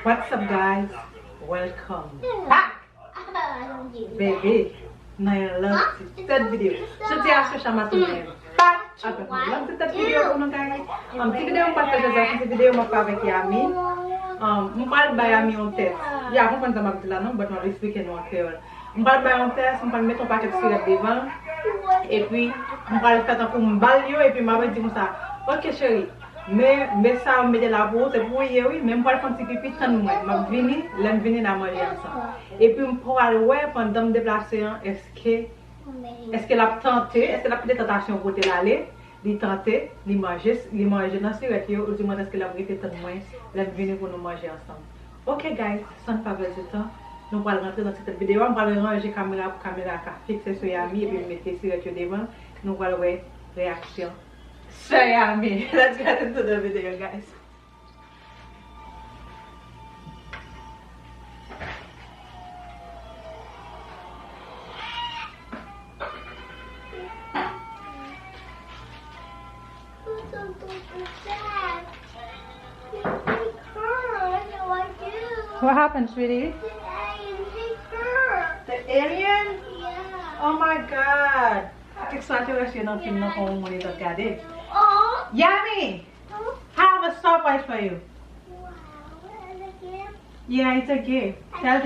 What's up guys? Welcome back! Baby, I love that video. So tiens, je chama também. Après, love cette vidéo pour nous guys. Cette vidéo on partage cette vidéo on fait avec Yamie. On parle de Yamie en test. Il y a beaucoup de gens qui là non, but on explique en créole. On parle de en test, on parle mettre un paquet de sirèt devant. Et puis on parle faire un pour m'balio et puis m'a dit comme ça. OK chérie. Mais ça on met la peau, c'est pour hier oui, même pas le petit pipi tann moi. M'a vini, l'aime venir la manger ensemble. Et puis on pourra ouais pendant me déplacer est-ce qu'elle a tenté, est-ce qu'elle a pris des tentations pour l'aller, de tenter, de manger dans sirèt ou du moins est-ce qu'elle a pris des tann moi, l'aime venir pour nous manger ensemble. OK guys, sans pas perdre de temps, nous allons rentrer dans cette vidéo, on va ranger caméra pour caméra fixée sur Yamie et puis mettre sirèt devant, nous allons voir réaction. Sr Yamie. Let's get into the video, guys. What happened, sweetie? The alien? Yeah. Oh my God. Istwa, tu restes dans le film qu'on va regarder. Oh. Yamie, I have a surprise for you. Wow. And a gift. Yeah, it's a gift. Tell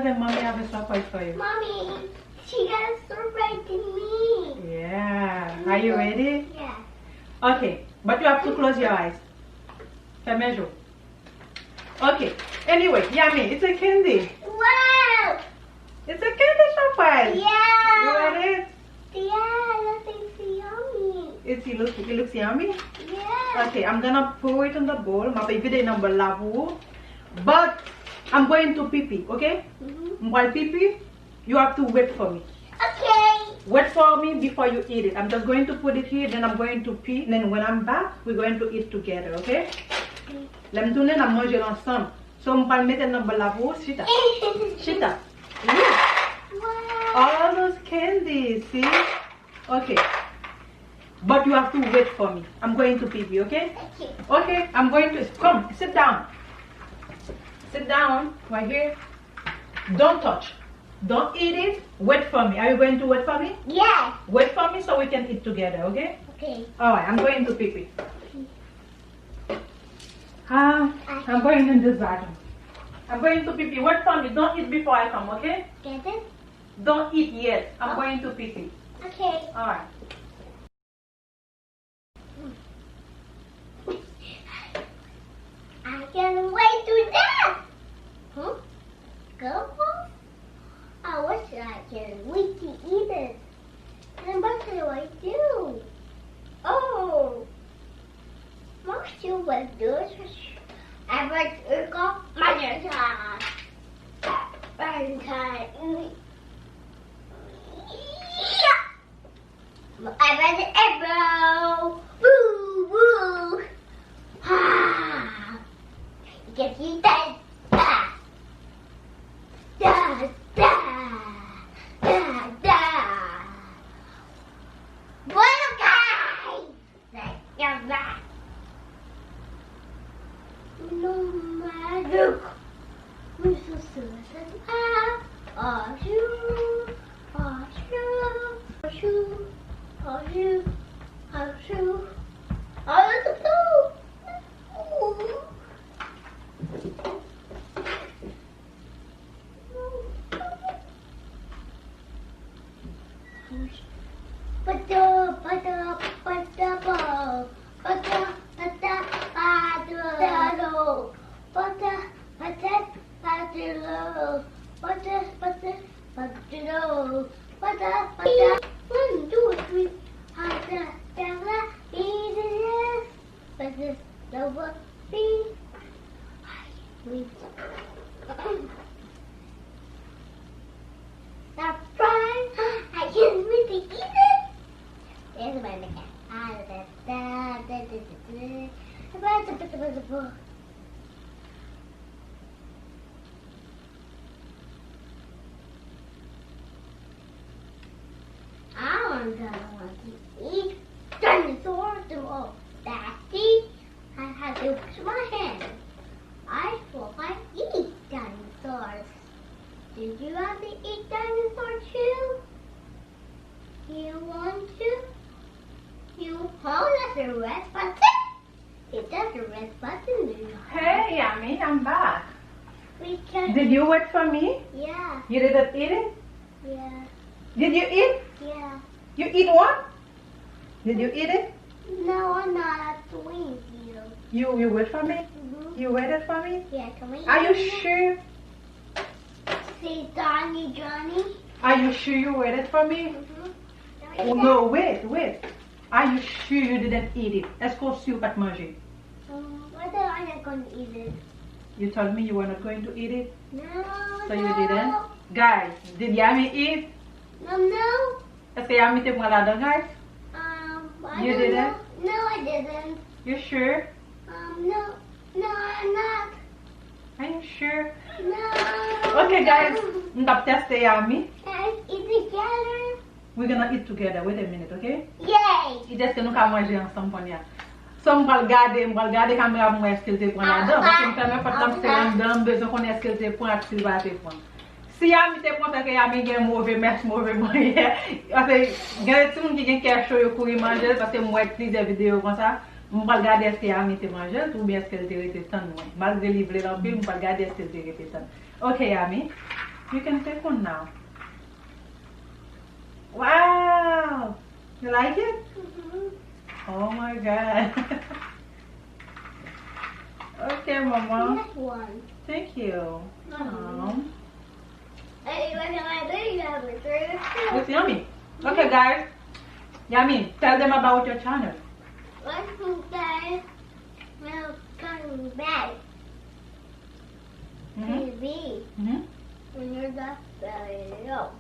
them, mommy, I have a surprise for you. Mommy, she got a surprise to me. Yeah. Are you ready? Yeah. Okay, but you have to close your eyes. Fermez les yeux. Okay. Anyway, Yamie, it's a candy. Wow. It's a candy surprise. Yeah. You ready? Yeah, that thing's yummy. It looks yummy. Yeah. Okay, I'm gonna pour it in the bowl. My baby number la.Video. But I'm going to pee, okay? While pee, you have to wait for me. Okay. Wait for me before you eat it. I'm just going to put it here, then I'm going to pee. Then when I'm back, we're going to eat together, okay? Let me tourner, I'm manger ensemble. So I'm going to mettre number la.Video. Chita. Chita. Wow. All those candies, see? Okay. But you have to wait for me. I'm going to pee, okay? Okay. Okay, I'm going to... Come, sit down. Sit down, right here. Don't touch. Don't eat it. Wait for me. Are you going to wait for me? Yeah. Wait for me so we can eat together, okay? Okay. Alright, I'm going to pee. I'm going in this bathroom. I'm going to pee. Wait for me. Don't eat before I come, okay? Get it? Don't eat yet. I'm going to pee. Okay. Alright. I can't wait to that. Huh? Go? I wish I can wait to eat it. And what do I do? Oh. Most you will do is I would go my I read it arrow. Woo woo. Ha. Get you that. Da da da da. What a guy. Like that. No matter. We're so certain. Ah, shoo, ah, shoo, ah, shoo, ah, shoo, ah, shoo, ah, shoo. One, two, three, that's right. I can't wait to eat it. There's my cat. I want to eat dinosaurs and all. Daddy, I have to wash my hands. I will find Did you have to eat dinosaur too? You want to? That's a red button. It does a red button. Hey, Yamie, I'm back. We can. Did you wait for me? Yeah. You didn't eat it? Yeah. Did you eat? Yeah. You eat one? Did you eat it? No, I'm not doing you. You wait for me? Mm-hmm. You waited for me? Yeah, can we? Are you sure? Say Johnny. Are you sure you waited for me? Mm-hmm. Oh, no, wait. Are you sure you didn't eat it? Est-ce qu'on sûr pas manger? Whether I'm not going to eat it. You told me you were not going to eat it? No. So you didn't? Guys, did Yamie eat? No. Est-ce que Yamie te prend là-dedans, guys? I You don't didn't? know. No, I didn't. You sure? No, I'm not. Are you sure? No. Okay, guys, I'm going to test Yamie. Let's eat together. We're gonna eat together. Wait a minute, okay? Yay! It just que nous allons manger ensemble pour nous. So, je vais regarder la caméra pour est-ce qu'elle te prend là-dedans. Parce que je ne pas de temps besoin qu'on est-ce qu'elle te prend et s'il va te prendre. Si Yamie te prend, c'est que Yamie a un mauvais moyen. Parce que il y a tout le monde qui a quelque chose pour manger parce que moi, plusieurs vidéos comme ça. Je vais regarder est-ce que Yamie te mange ou bien est-ce qu'elle te rete tann. Malgré le livre là, je vais regarder est-ce qu'elle te rete tann. Okay, Yamie, you can take one now. Wow! You like it? Mm-hmm. Oh my god. Okay, Mama. Next one. Thank you. Hey, what can I do? You have a drink. It's yummy. Okay, guys. Yamie, tell them about your channel. Let's go, guys. We'll come back. TV. When you're the video.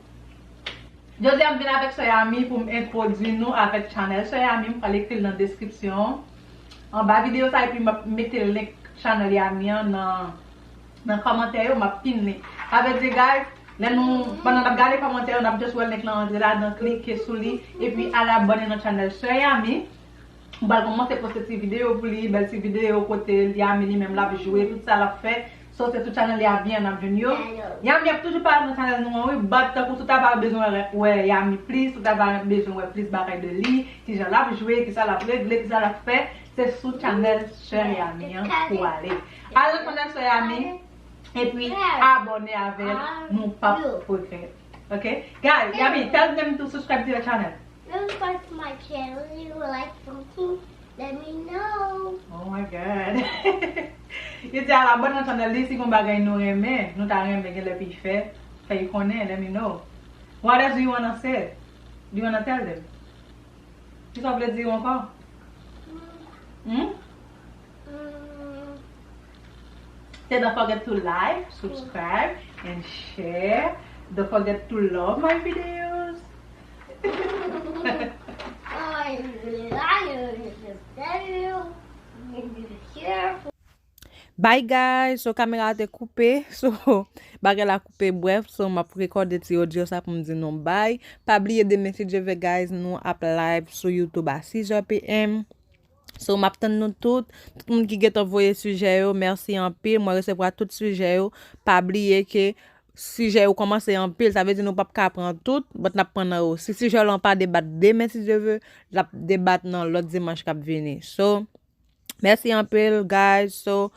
Je dis à venir avec Sr Yamie pour m'introduire nous avec channel. Sr Yamie, je vais l'écrire dans la description. En bas vidéo ça et puis je mettre le link channel Yamie dans le commentaire, je vais pinner. Avec des gars, pendant que vous regardez les commentaires, on a juste le link là, cliquer sur lui et puis à l'abonner notre channel Sr Yamie. On va commencer à poster ces vidéos pour lui, belle vidéos côté Yamie même là jouer tout ça l'a fait. So c'est tout channel Yamie en avenir. Yamie a toujours pas dans channel nous oui, but pour tout avoir besoin ouais Yamie plus, tout avoir besoin plus bagaille de lui, si j'en l'a jouer, qui ça l'a réglé, qui ça l'a fait, c'est sur channel Sr Yamie pour aller. Allez channel Sr Yamie et puis abonner avec mon papa préféré. Okay? Guys, Yamie, tell them to subscribe to the channel. Subscribe to my channel. If you like something, let me know. Oh my god. You tell la bonne channel si qu'on bagay nous aimer, nous t'a aimé que le puis fait you connaît, let me know. What else do you wanna say? Do you wanna tell them? Tu t'en veux dire encore? So don't forget to like, subscribe, and share. Don't forget to love my videos. Bye guys, so caméra a été coupée, so bagay la coupé bref, so m'a recorder ti audio ça pour me dire non bye. Pas oublier de message guys nous up live sur YouTube à 6h PM. So m'attend nous tout le monde qui get envoyé sujet yo, merci en pile, moi recevoir tout sujet yo, pas oublier que sujet ou commencer en pile, ça veut dire nous pas prendre tout, mais n'a prendre si sujet l'on pas débattre demain si je veux, la débattre dans l'autre dimanche qui venir. So merci en pile guys. So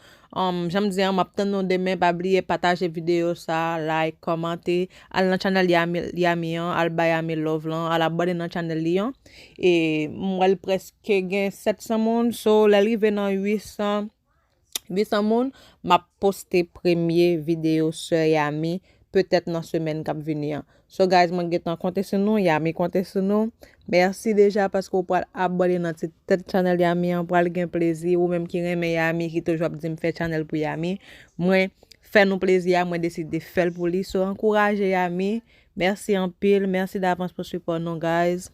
j'aime dire m'attend nous demain, pas oublier partager vidéo ça, like, commenter, aller dans channel Yamie, alba Yamie love lan, à abonner dans channel lion et moi presque gain 700 moun, so l'arriver dans 800 moun, m'a posté premier vidéo sur Yamie peut-être dans semaine qui venir. So guys, moi getan compter sur nous, Yamie compter sur nous. Merci déjà parce que vous pouvez abonner dans cette channel Yamie pour avoir un plaisir ou même qui aime Yamie qui toujours dit me faire channel pour Yamie. Moi fait nous plaisir, moi décide de faire pour lui. So encourager Yamie. Merci en pile, merci d'avance pour support nous guys.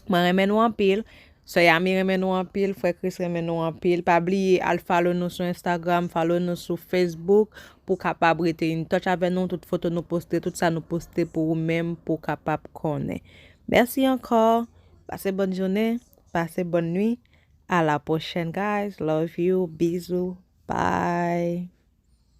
Moi remercie nous en pile. So Yamie remet nous en pile, frère Chris remet nous en pile. Pas oublier à follow nous sur Instagram, follow nous sur Facebook pour capable rester in touch avec nous, toute photo nous poster, tout ça nous poster pour vous-même pour capable connaître. Merci encore. Passez bonne journée, passez bonne nuit. À la prochaine guys. Love you. Bisous. Bye.